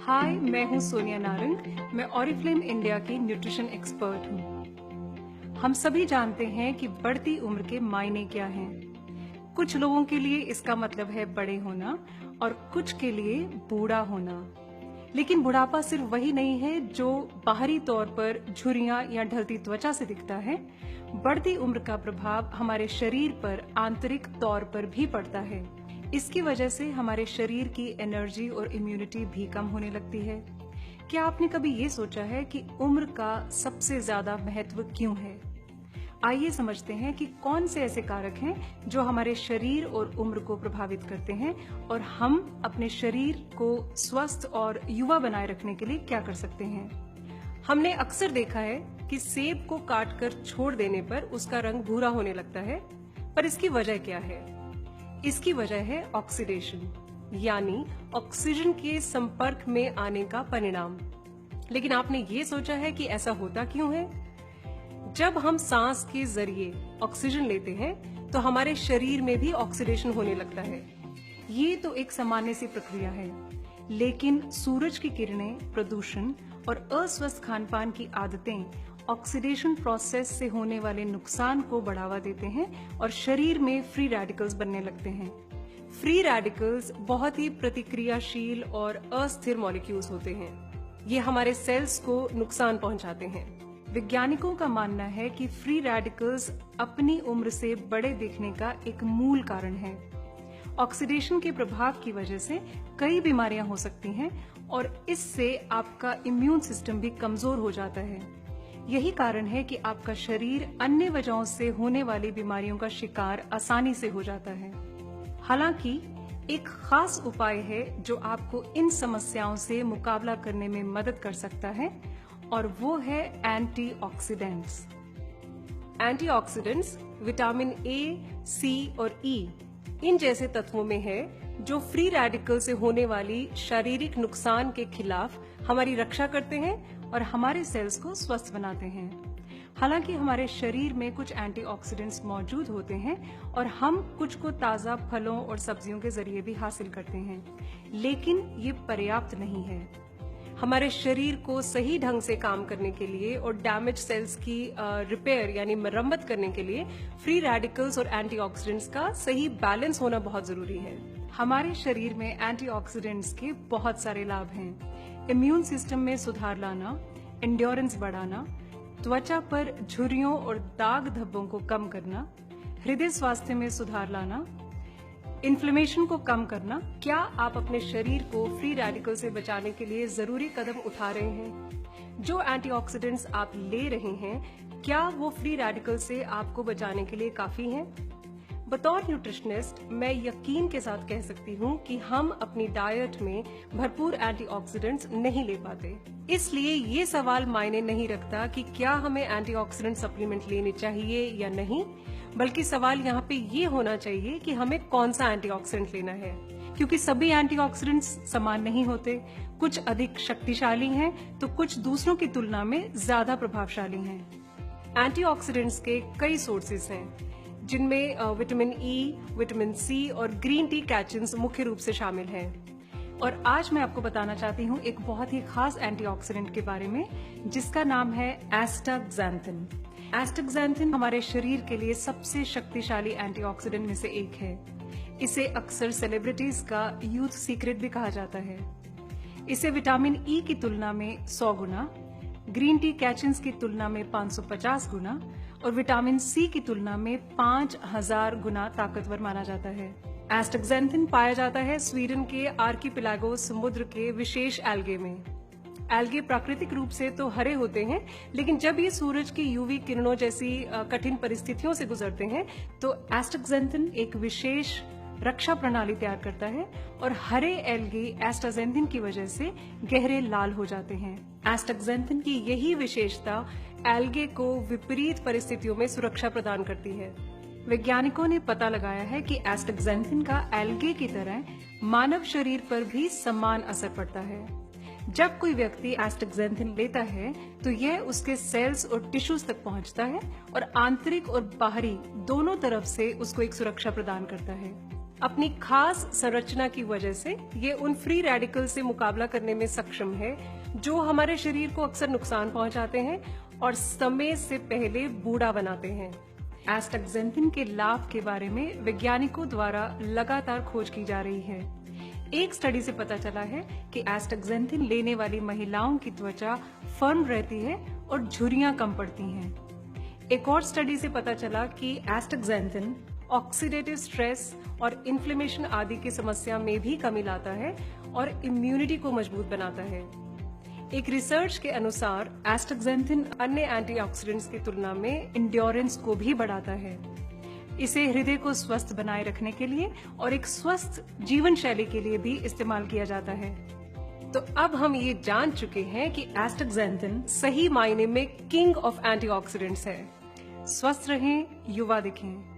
हाय, मैं हूं सोनिया नारंग। मैं ऑरिफ्लेम इंडिया की न्यूट्रिशन एक्सपर्ट हूं। हम सभी जानते हैं कि बढ़ती उम्र के मायने क्या हैं। कुछ लोगों के लिए इसका मतलब है बड़े होना और कुछ के लिए बूढ़ा होना। लेकिन बुढ़ापा सिर्फ वही नहीं है जो बाहरी तौर पर झुर्रियां या ढलती त्वचा से दिखता है। बढ़ती उम्र का प्रभाव हमारे शरीर पर आंतरिक तौर पर भी पड़ता है। इसकी वजह से हमारे शरीर की एनर्जी और इम्यूनिटी भी कम होने लगती है। क्या आपने कभी ये सोचा है कि उम्र का सबसे ज्यादा महत्व क्यों है? आइए समझते हैं कि कौन से ऐसे कारक हैं जो हमारे शरीर और उम्र को प्रभावित करते हैं और हम अपने शरीर को स्वस्थ और युवा बनाए रखने के लिए क्या कर सकते हैं। हमने अक्सर देखा है कि सेब को काटकर छोड़ देने पर उसका रंग भूरा होने लगता है, पर इसकी वजह क्या है? इसकी वजह है ऑक्सीडेशन, यानी ऑक्सीजन के संपर्क में आने का परिणाम। लेकिन आपने ये सोचा है कि ऐसा होता क्यों है? जब हम सांस के जरिए ऑक्सीजन लेते हैं तो हमारे शरीर में भी ऑक्सीडेशन होने लगता है। ये तो एक सामान्य सी प्रक्रिया है, लेकिन सूरज की किरणें, प्रदूषण और अस्वस्थ खानपान की आदतें ऑक्सीडेशन प्रोसेस से होने वाले नुकसान को बढ़ावा देते हैं और शरीर में फ्री रेडिकल्स बनने लगते हैं। फ्री रेडिकल्स बहुत ही प्रतिक्रियाशील और अस्थिर मॉलिक्यूल्स होते हैं। ये हमारे सेल्स को नुकसान पहुंचाते हैं। वैज्ञानिकों का मानना है कि फ्री रेडिकल्स अपनी उम्र से बड़े दिखने का एक मूल कारण है। ऑक्सीडेशन के प्रभाव की वजह से कई बीमारियां हो सकती हैं और इससे आपका इम्यून सिस्टम भी कमजोर हो जाता है। यही कारण है कि आपका शरीर अन्य वजहों से होने वाली बीमारियों का शिकार आसानी से हो जाता है। हालांकि एक खास उपाय है जो आपको इन समस्याओं से मुकाबला करने में मदद कर सकता है, और वो है एंटीऑक्सीडेंट्स। एंटीऑक्सीडेंट्स विटामिन ए, सी और ई इन जैसे तत्वों में है जो फ्री रेडिकल से होने वाली शारीरिक नुकसान के खिलाफ हमारी रक्षा करते हैं और हमारे सेल्स को स्वस्थ बनाते हैं। हालांकि हमारे शरीर में कुछ एंटीऑक्सीडेंट्स मौजूद होते हैं और हम कुछ को ताजा फलों और सब्जियों के जरिए भी हासिल करते हैं, लेकिन ये पर्याप्त नहीं है। हमारे शरीर को सही ढंग से काम करने के लिए और डैमेज सेल्स की रिपेयर यानी मरम्मत करने के लिए फ्री रेडिकल्स और एंटीऑक्सीडेंट्स का सही बैलेंस होना बहुत जरूरी है। हमारे शरीर में एंटीऑक्सीडेंट्स के बहुत सारे लाभ हैं। इम्यून सिस्टम में सुधार लाना, एंड्योरेंस बढ़ाना, त्वचा पर झुर्रियों और दाग धब्बों को कम करना, हृदय स्वास्थ्य में सुधार लाना, इन्फ्लेमेशन को कम करना। क्या आप अपने शरीर को फ्री रेडिकल से बचाने के लिए जरूरी कदम उठा रहे हैं? जो एंटीऑक्सीडेंट्स आप ले रहे हैं, क्या वो फ्री रेडिकल से आपको बचाने के लिए काफी हैं? बतौर न्यूट्रिशनिस्ट मैं यकीन के साथ कह सकती हूँ कि हम अपनी डाइट में भरपूर एंटीऑक्सीडेंट्स नहीं ले पाते। इसलिए ये सवाल मायने नहीं रखता कि क्या हमें एंटीऑक्सीडेंट सप्लीमेंट लेनी चाहिए या नहीं, बल्कि सवाल यहाँ पे ये होना चाहिए कि हमें कौन सा एंटीऑक्सीडेंट लेना है, क्योंकि सभी एंटीऑक्सीडेंट्स समान नहीं होते। कुछ अधिक शक्तिशाली हैं तो कुछ दूसरों की तुलना में ज्यादा प्रभावशाली हैं। एंटीऑक्सीडेंट्स के कई सोर्सेज हैं, जिनमें विटामिन ई, विटामिन सी और ग्रीन टी कैचिन्स मुख्य रूप से शामिल हैं। और आज मैं आपको बताना चाहती हूँ एक बहुत ही खास एंटीऑक्सीडेंट के बारे में, जिसका नाम है एस्टाक्सैंथिन। एस्टाक्सैंथिन हमारे शरीर के लिए सबसे शक्तिशाली एंटीऑक्सीडेंट में से एक है। इसे अक्सर सेलिब्रिटीज का यूथ सीक्रेट भी कहा जाता है। इसे विटामिन ई की तुलना में 100 गुना, ग्रीन टी कैचिन्स की तुलना में 550 गुना और विटामिन सी की तुलना में 5000 गुना ताकतवर माना जाता है। एस्टाक्सैंथिन पाया जाता है स्वीडन के आर्किपेलागोस समुद्र के विशेष एल्गे में। एल्गे प्राकृतिक रूप से तो हरे होते हैं, लेकिन जब ये सूरज की यूवी किरणों जैसी कठिन परिस्थितियों से गुजरते हैं तो एस्टाक्सैंथिन एक विशेष रक्षा प्रणाली तैयार करता है और हरे एल्गे एस्टाक्सैंथिन की वजह से गहरे लाल हो जाते हैं। एस्टाक्सैंथिन की यही विशेषता एल्गे को विपरीत परिस्थितियों में सुरक्षा प्रदान करती है। वैज्ञानिकों ने पता लगाया है कि एस्टाक्सैंथिन का एल्गे की तरह मानव शरीर पर भी समान असर पड़ता है। जब कोई व्यक्ति एस्टाक्सैंथिन लेता है तो यह उसके सेल्स और टिश्यूज तक पहुंचता है और आंतरिक और बाहरी दोनों तरफ से उसको एक सुरक्षा प्रदान करता है। अपनी खास संरचना की वजह से ये उन फ्री रेडिकल से मुकाबला करने में सक्षम है जो हमारे शरीर को अक्सर नुकसान पहुंचाते हैं और समय से पहले बूढ़ा बनाते हैं। एस्टाक्सेंथिन के लाभ के बारे में वैज्ञानिकों द्वारा लगातार खोज की जा रही है। एक स्टडी से पता चला है कि एस्टाक्सेंथिन लेने वाली महिलाओं की त्वचा फर्म रहती है और झुर्रियां कम पड़ती हैं। एक और स्टडी से पता चला कि एस्टाक्सेंथिन ऑक्सीडेटिव स्ट्रेस और इन्फ्लेमेशन आदि की समस्या में भी कमी लाता है और इम्यूनिटी को मजबूत बनाता है। एक रिसर्च के अनुसार एस्टाक्सेंथिन अन्य एंटीऑक्सीडेंट्स की तुलना में इंड्योरेंस को भी बढ़ाता है। इसे हृदय को स्वस्थ बनाए रखने के लिए और एक स्वस्थ जीवन शैली के लिए भी इस्तेमाल किया जाता है। तो अब हम ये जान चुके हैं कि एस्टाक्सेंथिन सही मायने में किंग ऑफ एंटीऑक्सीडेंट्स है। स्वस्थ रहें, युवा दिखें।